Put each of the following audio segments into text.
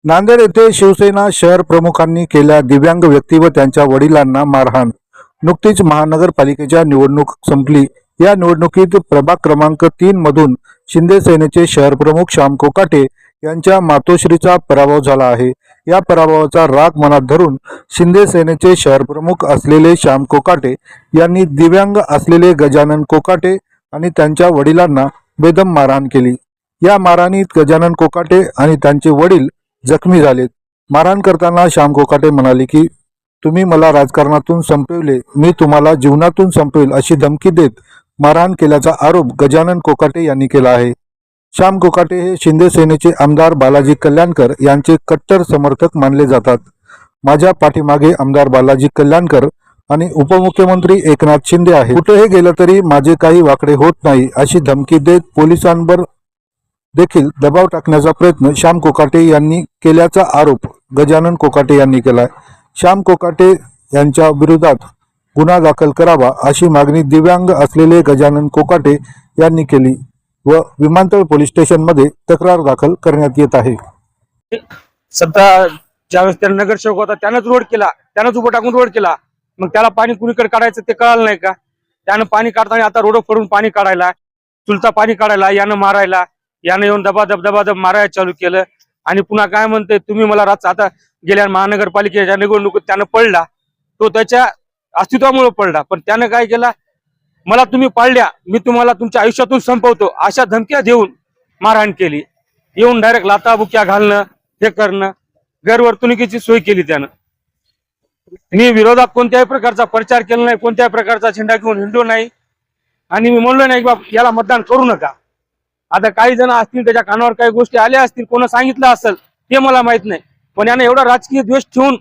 नांदेड येथे शिवसेना शहर प्रमुखांनी केल्या दिव्यांग व्यक्ती व त्यांच्या वडिलांना मारहाण। नुकतीच महानगरपालिकेच्या निवडणूक संपली। या निवडणुकीत प्रभाग क्रमांक 3 मधून शिंदे सेनेचे शहर प्रमुख श्याम कोकाटे यांच्या मातोश्रीचा पराभव झाला आहे। या पराभवाचा राग मनात धरून शिंदे सेनेचे शहर प्रमुख असलेले श्याम कोकाटे यांनी दिव्यांग असलेले गजानन कोकाटे आणि त्यांच्या वडिलांना बेदम मारहाण केली। या मारहाणीत गजानन कोकाटे आणि त्यांचे वडील जखमी झालेत। मारहाण करताना श्याम कोकाटे म्हणाले की तुम्ही मला राजकारणातून संपविले, मी तुम्हाला जीवनातून संपवेल अशी धमकी देत मारहाण केल्याचा आरोप गजानन कोकाटे यांनी केला आहे। श्याम कोकाटे हे शिंदे सेनेचे आमदार बालाजी कल्याणकर यांचे कट्टर समर्थक मानले जातात। माझ्या पाठीमागे आमदार बालाजी कल्याणकर आणि उपमुख्यमंत्री एकनाथ शिंदे आहे, कुठेही गेलं तरी माझे काही वाकडे होत नाही अशी धमकी देत पोलिसांवर देखील दबाव टाकण्याचा प्रयत्न श्याम कोकाटे यांनी केल्याचा आरोप गजानन कोकाटे यांनी केलाय। श्याम कोकाटे यांच्या विरोधात गुन्हा दाखल करावा अशी मागणी दिव्यांग असलेले गजानन कोकाटे यांनी केली व विमानतळ पोलीस स्टेशन मध्ये तक्रार दाखल करण्यात येत आहे। सध्या ज्यावेळेस त्यानं नगरसेवक होता त्यानंच रोड केला, त्यानंच उभं टाकून रोड केला, मग त्याला पाणी कुणीकडे काढायचं ते कळालं नाही का? त्यानं पाणी काढताना आता रोड फोडून पाणी काढायला, चुलता पाणी काढायला, यानं मारायला, यानं येऊन दबादब मारायला चालू केलं। आणि पुन्हा काय म्हणते तुम्ही मला आता गेल्या महानगरपालिकेच्या निवडणुकीत त्यानं पडला, तो त्याच्या अस्तित्वामुळे पडला, पण त्यानं काय केला, मला तुम्ही पाळल्या, मी तुम्हाला तुमच्या आयुष्यातून संपवतो अशा धमक्या देऊन मारहाण केली। येऊन डायरेक्ट लाताबुक्या घालणं, हे करणं, गैरवर्तणुकीची सोय केली त्यानं। मी विरोधात कोणत्याही प्रकारचा प्रचार केला नाही, कोणत्याही प्रकारचा झेंडा घेऊन हिंडलो नाही आणि मी म्हणलो नाही बाबा याला मतदान करू नका। आता काही जण असतील त्याच्या कानावर काही गोष्टी आल्या असतील, कोण सांगितलं असेल ते मला माहित नाही, पण याने एवढा राजकीय द्वेष ठेवून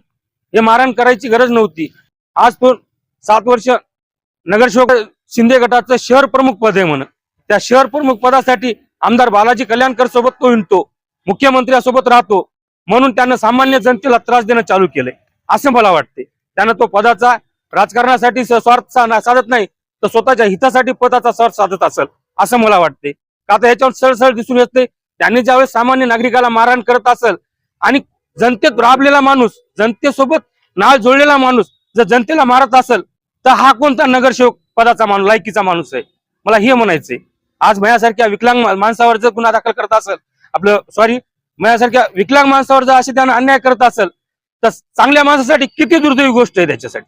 हे मारहाण करायची गरज नव्हती। आज तो 7 वर्ष नगरसेवक शिंदे गटाचं शहर प्रमुख पद आहे म्हणून त्या शहर प्रमुख पदासाठी आमदार बालाजी कल्याणकर सोबत तो हिंडतो, मुख्यमंत्र्यांसोबत राहतो, म्हणून त्यानं सामान्य जनतेला त्रास देणं चालू केलंय असं मला वाटते। त्यानं तो पदाचा राजकारणासाठी स्वार्थ साधत नाही तर स्वतःच्या हितासाठी पदाचा स्वार्थ साधत असेल असं मला वाटते। का तर ह्याच्यावर सरळ दिसून येते त्यांनी ज्यावेळेस सामान्य नागरिकाला मारहाण करत असेल आणि जनतेत राबलेला माणूस, जनतेसोबत नाळ जोडलेला माणूस जर जनतेला मारत असेल तर हा कोणता नगरसेवक पदाचा माणूस, लायकीचा माणूस आहे? मला हे म्हणायचंय। आज माझ्यासारख्या विकलांग माणसावर जर गुन्हा दाखल करत असेल, माझ्यासारख्या विकलांग माणसावर जर असे त्यानं अन्याय करत असेल तर चांगल्या माणसासाठी किती दुर्दैवी गोष्ट आहे। त्याच्यासाठी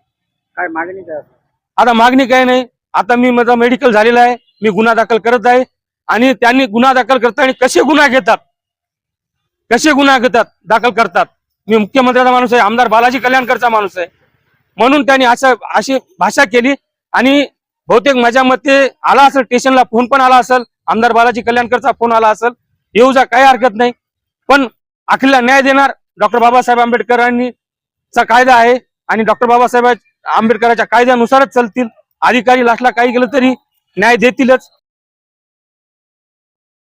काय मागणी काय? आता मागणी काय नाही, आता मी माझा मेडिकल झालेला आहे, मी गुन्हा दाखल करत आहे आणि त्यांनी गुन्हा दाखल करताना कसे गुन्हा दाखल करतात। मी मुख्यमंत्र्याचा माणूस आहे, आमदार बालाजी कल्याणकरचा माणूस आहे, म्हणून त्यांनी अशी भाषा केली आणि बहुतेक माझ्या मते आला असेल, स्टेशनला फोन पण आला असेल, आमदार बालाजी कल्याणकरचा फोन आला असेल, येऊ जा काही हरकत नाही, पण अखिलला न्याय देणार डॉक्टर बाबासाहेब आंबेडकरांचा कायदा आहे आणि डॉक्टर बाबासाहेब आंबेडकरांच्या कायद्यानुसारच चालतील। अधिकारी लास्टला काही गेलं तरी न्याय देतीलच